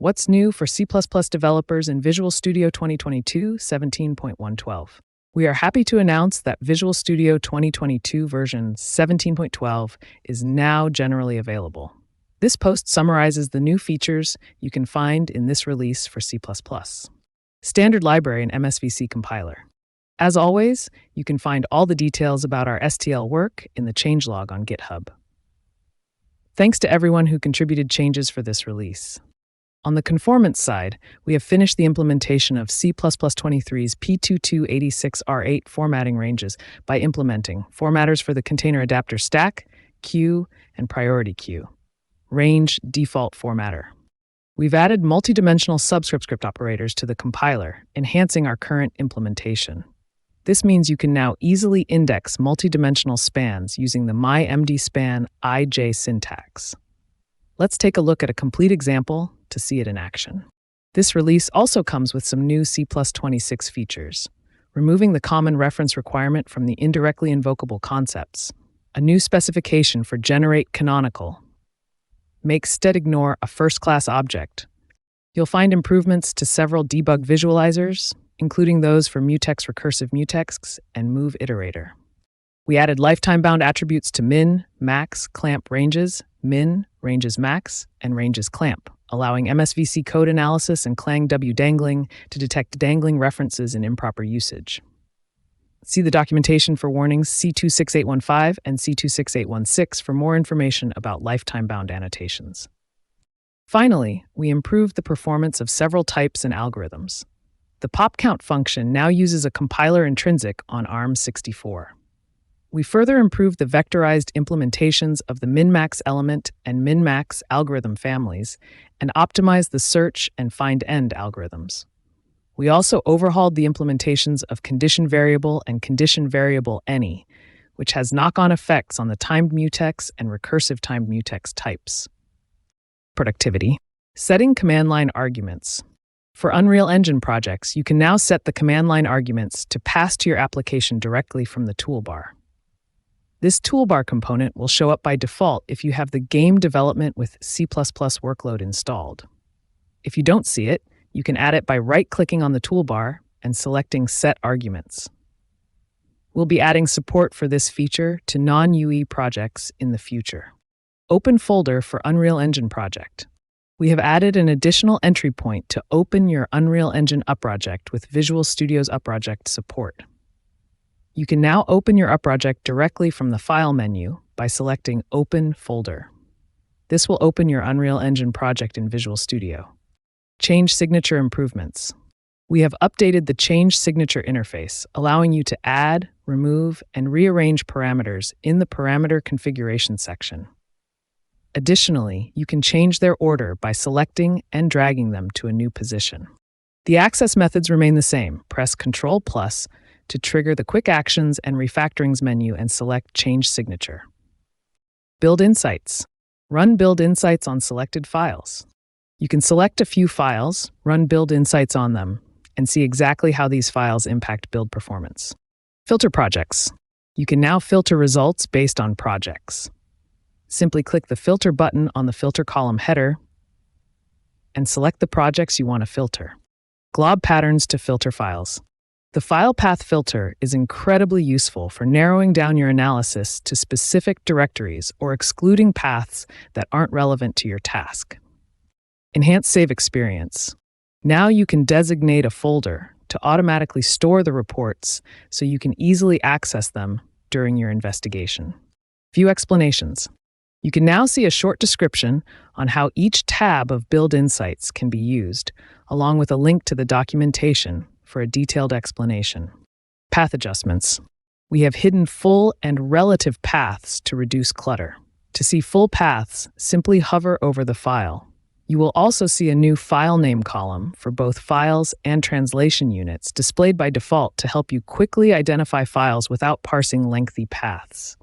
What's new for C++ developers in Visual Studio 2022 17.112? We are happy to announce that Visual Studio 2022 version 17.12 is now generally available. This post summarizes the new features you can find in this release for C++. Standard library and MSVC compiler. As always, you can find all the details about our STL work in the changelog on GitHub. Thanks to everyone who contributed changes for this release. On the conformance side, we have finished the implementation of C++23's P2286R8 formatting ranges by implementing formatters for the container adapter stack, queue, and priority queue. Range default formatter. We've added multidimensional subscript operators to the compiler, enhancing our current implementation. This means you can now easily index multidimensional spans using the mymdspan ij syntax. Let's take a look at a complete example to see it in action. This release also comes with some new C+26 features, removing the common reference requirement from the indirectly invocable concepts, a new specification for generate canonical, make std_ignore a first-class object. You'll find improvements to several debug visualizers, including those for mutex recursive mutex and move iterator. We added lifetime-bound attributes to min, max, clamp ranges, min, ranges max, and ranges clamp, allowing MSVC code analysis and clang W dangling to detect dangling references in improper usage. See the documentation for warnings C26815 and C26816 for more information about lifetime-bound annotations. Finally, we improved the performance of several types and algorithms. The popcount function now uses a compiler intrinsic on ARM64. We further improved the vectorized implementations of the min-max element and min-max algorithm families and optimized the search and find-end algorithms. We also overhauled the implementations of condition variable and condition variable any, which has knock-on effects on the timed mutex and recursive timed mutex types. Productivity. Setting command line arguments. For Unreal Engine projects, you can now set the command line arguments to pass to your application directly from the toolbar. This toolbar component will show up by default if you have the Game Development with C++ workload installed. If you don't see it, you can add it by right-clicking on the toolbar and selecting Set Arguments. We'll be adding support for this feature to non-UE projects in the future. Open folder for Unreal Engine project. We have added an additional entry point to open your Unreal Engine UpProject with Visual Studio's UpProject support. You can now open your UpProject directly from the File menu by selecting Open Folder. This will open your Unreal Engine project in Visual Studio. Change signature improvements. We have updated the Change Signature interface, allowing you to add, remove, and rearrange parameters in the Parameter Configuration section. Additionally, you can change their order by selecting and dragging them to a new position. The access methods remain the same. Press Ctrl+ to trigger the Quick Actions and Refactorings menu and select Change Signature. Build Insights. Run Build Insights on selected files. You can select a few files, run Build Insights on them, and see exactly how these files impact build performance. Filter projects. You can now filter results based on projects. Simply click the Filter button on the filter column header and select the projects you want to filter. Glob patterns to filter files. The file path filter is incredibly useful for narrowing down your analysis to specific directories or excluding paths that aren't relevant to your task. Enhance save experience. Now you can designate a folder to automatically store the reports so you can easily access them during your investigation. View explanations. You can now see a short description on how each tab of Build Insights can be used, along with a link to the documentation for a detailed explanation. Path adjustments. We have hidden full and relative paths to reduce clutter. To see full paths, simply hover over the file. You will also see a new file name column for both files and translation units displayed by default to help you quickly identify files without parsing lengthy paths.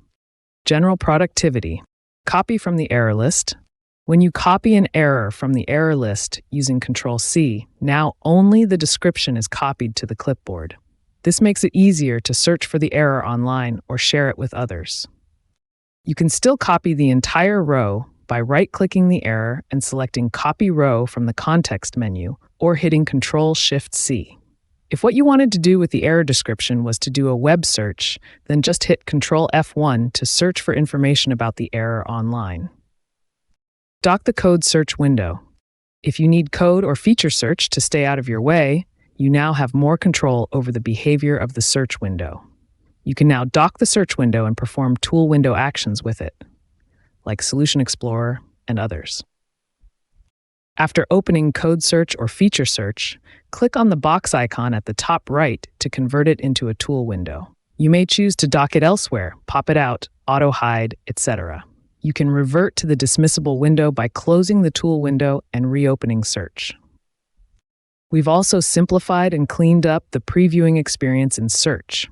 General productivity. Copy from the error list. When you copy an error from the error list using Ctrl+C, now only the description is copied to the clipboard. This makes it easier to search for the error online or share it with others. You can still copy the entire row by right-clicking the error and selecting Copy Row from the context menu or hitting Ctrl-Shift-C. If what you wanted to do with the error description was to do a web search, then just hit Ctrl-F1 to search for information about the error online. Dock the code search window. If you need code or feature search to stay out of your way, you now have more control over the behavior of the search window. You can now dock the search window and perform tool window actions with it, like Solution Explorer and others. After opening Code Search or Feature Search, click on the box icon at the top right to convert it into a tool window. You may choose to dock it elsewhere, pop it out, auto-hide, etc. You can revert to the dismissible window by closing the tool window and reopening Search. We've also simplified and cleaned up the previewing experience in Search.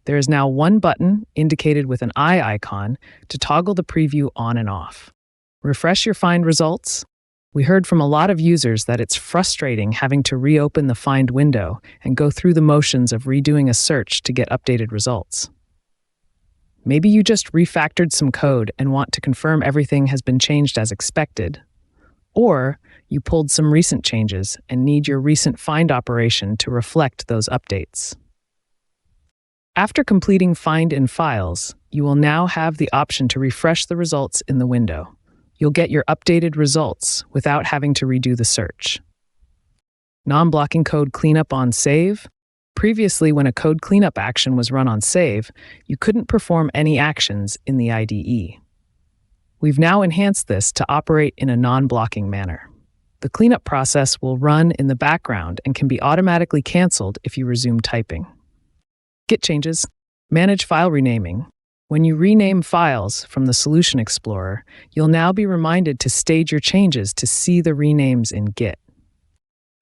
There is now one button, indicated with an eye icon, to toggle the preview on and off. Refresh your Find results. We heard from a lot of users that it's frustrating having to reopen the Find window and go through the motions of redoing a search to get updated results. Maybe you just refactored some code and want to confirm everything has been changed as expected. Or you pulled some recent changes and need your recent find operation to reflect those updates. After completing Find in Files, you will now have the option to refresh the results in the window. You'll get your updated results without having to redo the search. Non-blocking code cleanup on save. Previously, when a code cleanup action was run on save, you couldn't perform any actions in the IDE. We've now enhanced this to operate in a non-blocking manner. The cleanup process will run in the background and can be automatically canceled if you resume typing. Git changes. Manage file renaming. When you rename files from the Solution Explorer, you'll now be reminded to stage your changes to see the renames in Git.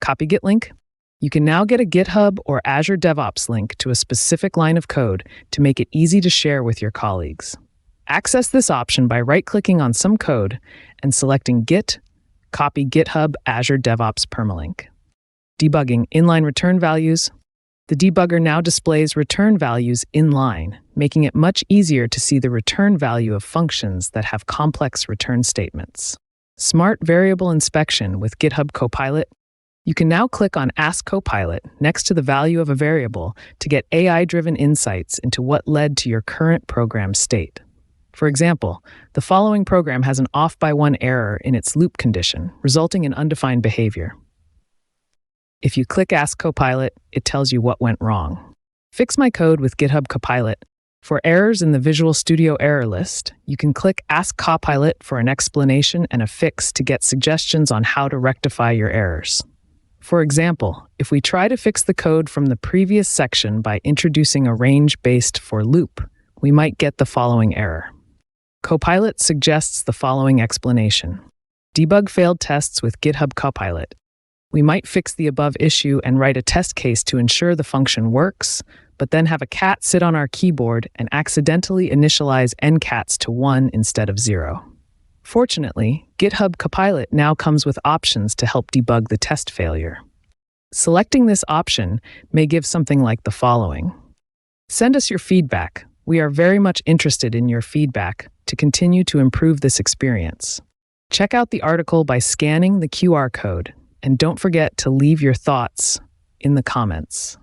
Copy Git link. You can now get a GitHub or Azure DevOps link to a specific line of code to make it easy to share with your colleagues. Access this option by right-clicking on some code and selecting Git, copy GitHub Azure DevOps permalink. Debugging inline return values. The debugger now displays return values inline, making it much easier to see the return value of functions that have complex return statements. Smart variable inspection with GitHub Copilot. You can now click on Ask Copilot next to the value of a variable to get AI-driven insights into what led to your current program state. For example, the following program has an off-by-one error in its loop condition, resulting in undefined behavior. If you click Ask Copilot, it tells you what went wrong. Fix my code with GitHub Copilot. For errors in the Visual Studio error list, you can click Ask Copilot for an explanation and a fix to get suggestions on how to rectify your errors. For example, if we try to fix the code from the previous section by introducing a range-based for loop, we might get the following error. Copilot suggests the following explanation. Debug failed tests with GitHub Copilot. We might fix the above issue and write a test case to ensure the function works, but then have a cat sit on our keyboard and accidentally initialize ncats to 1 instead of 0. Fortunately, GitHub Copilot now comes with options to help debug the test failure. Selecting this option may give something like the following. Send us your feedback. We are very much interested in your feedback to continue to improve this experience. Check out the article by scanning the QR code. And don't forget to leave your thoughts in the comments.